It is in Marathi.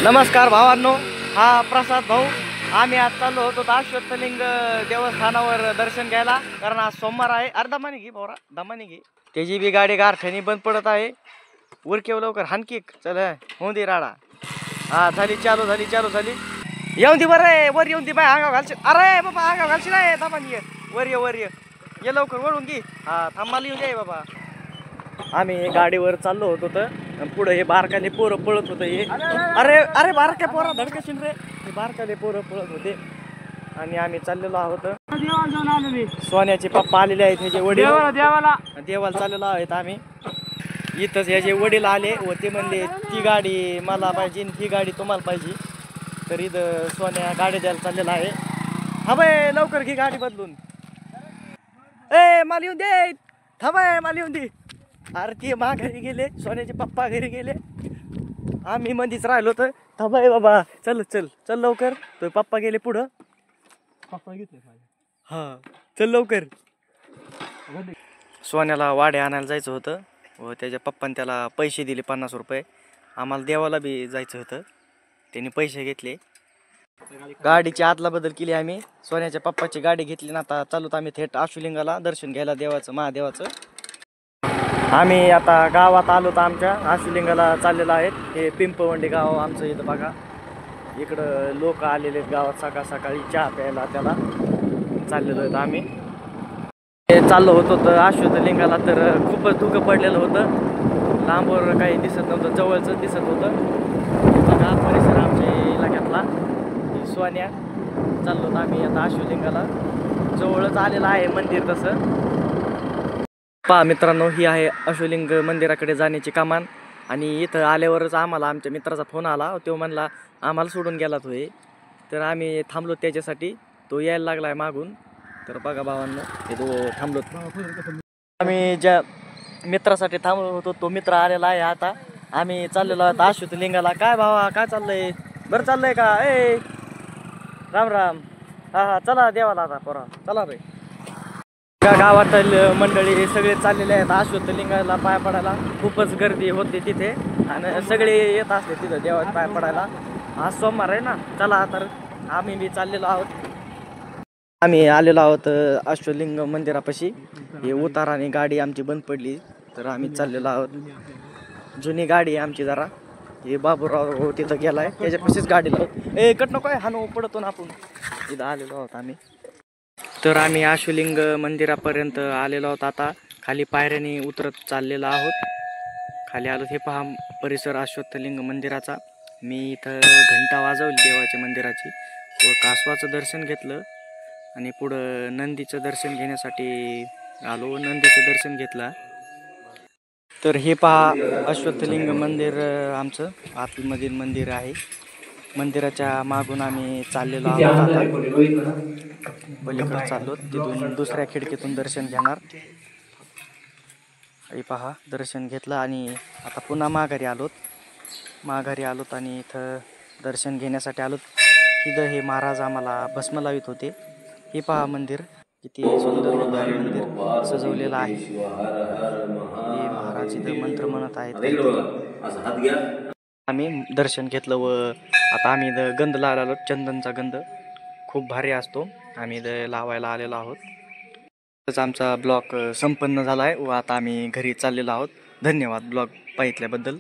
नमस्कार भावांनो, हा प्रसाद भाऊ. आम्ही आज चाललो होतो अश्वत्थलिंग देवस्थानावर दर्शन घ्यायला, कारण आज सोमवार आहे. अरे दमानी घे भाऊरा, दमानी घे. त्याची बी गाडी गारठ्यानी बंद पडत आहे. उरकेव लवकर हानकिक चल होऊन दे राडा. हा झाली चालू. येऊन दे बरं, वर येऊन दे बाय, अंगाव घालशील. अरे बाबा अंगाव घालशील आहे. दमानी वर ये लवकर वळून घे. हा थांबाला येऊन जाई बाबा. आम्ही गाडीवर चाललो होतो तर पुढे हे बारकाले पोरं पळत होतं. हे अरे बारक्या पोरा धडकशील रे. हे बारकाले पोरं पळत होते आणि आम्ही चाललेलो आहोत. सोन्याचे पप्पा आलेले आहेत, ह्याचे वडील देवाला चाललेलो आहेत आम्ही. इथंच ह्याचे वडील आले व ते म्हणले ती गाडी मला पाहिजे, ही गाडी तुम्हाला पाहिजे. तर इथं सोन्या गाडी द्यायला चाललेला आहे. हा बाय लवकर घे गाडी बदलून. मला येऊन दे, थांबाय मला येऊन दे. अरे ते घरी गेले, सोन्याचे पप्पा घरी गेले, आम्ही मधीच राहिलो. तर थांबाय बाबा, चल लवकर. तो पप्पा गेले पुढं, पप्पा घेतले. हा चल लवकर. सोन्याला वाडे आणायला जायचं होतं व त्याच्या पप्पाने त्याला पैसे दिले 50 रुपये. आम्हाला देवाला बी जायचं होतं, त्यांनी पैसे घेतले. गाडीची आदला बदल केली आम्ही. सोन्याच्या पप्पाची गाडी घेतली ना, आता चालूत आम्ही थेट आशुलिंगाला दर्शन घ्यायला देवाचं, महादेवाचं. आम्ही आता गावात आलो तर आमच्या आशुलिंगाला चाललेलं आहेत. हे पिंपवंडी गाव आमचं. इथं बघा, इकडं लोक आलेले आहेत गावात सकाळी चहा प्यायला. त्याला चाललेलो आहेत आम्ही. चाललो होतो तर अश्वत्थलिंगाला, तर खूपच धुकं पडलेलं होतं. लांबवर काही दिसत नव्हतं, जवळचं दिसत होतं. बघा परिसर आमच्या इलाक्यातला. सोन्या चाललो होतो आम्ही आता अश्वलिंगाला. जवळच आलेलं आहे मंदिर तसं. पहा मित्रांनो, ही आहे अश्वलिंग मंदिराकडे जाण्याची कमान. आणि इथं आल्यावरच आम्हाला आमच्या मित्राचा फोन आला. तो म्हणला आम्हाला सोडून गेला तो हे. तर आम्ही थांबलो त्याच्यासाठी. तो यायला लागलाय मागून. तर बघा भावांनो, हे तो थांबलो. आम्ही ज्या मित्रासाठी थांबलो होतो तो मित्र आलेला आहे. आता आम्ही चाललेलो आहोत अश्वत्थलिंगाला. काय भावा, काय चाललंय? बरं चाललंय का? राम. हा चला देवाला आता पोरा, चला रे. गावातील मंडळी सगळे चाललेले आहेत अश्वत्थलिंगाला पाय पडायला. खूपच गर्दी होते तिथे आणि सगळे येत असते तिथं देवाला पाय पडायला. आज सोमवार आहे ना. चला तर आम्ही बी चाललेलो आहोत. आम्ही आलेलो आहोत अश्वलिंग मंदिरापाशी. हे उताराने गाडी आमची बंद पडली, तर आम्ही चाललेलो आहोत. जुनी गाडी आहे आमची जरा. हे बाबूराव तिथं गेलाय, त्याच्यापाशीच गाडी लावत. कट नको आहे, हानो पडतो ना आपण. इथं आलेलो आहोत आम्ही. तर आम्ही अश्वलिंग मंदिरापर्यंत आलेलो आहोत. आता खाली पायऱ्याने उतरत चाललेलो आहोत. खाली आलो. हे पहा परिसर अश्वत्थलिंग मंदिराचा. मी इथं घंटा वाजवली देवाच्या मंदिराची व कासवाचं दर्शन घेतलं आणि पुढं नंदीचं दर्शन घेण्यासाठी आलो. नंदीचं दर्शन घेतलं. तर हे पहा अश्वत्थलिंग मंदिर आमचं आतमधील मंदिर आहे. मंदिराच्या मागून आम्ही चाललेलो आहोत. आता पलीकडे चाललो, तिथून दुसऱ्या खिडकीतून दर्शन घेणार. हे पहा दर्शन घेतलं आणि आता पुन्हा माघारी आलोत आणि इथं दर्शन घेण्यासाठी आलोत. इथं हे महाराज आम्हाला भस्म लावित होते. हे पहा मंदिर किती सुंदर व भारी मंदिर सजवलेलं आहे. हे महाराज इथं मंत्र म्हणत आहेत. आम्ही दर्शन घेतलं व आता आम्ही इथं गंध लावायला आलो. चंदनचा गंध खूप भारी असतो. आम्ही इथं लावायला आलेलो आहोत. आमचा ब्लॉग संपन्न झाला आहे व आता आम्ही घरी चाललेलो आहोत. धन्यवाद ब्लॉग पाहिल्याबद्दल.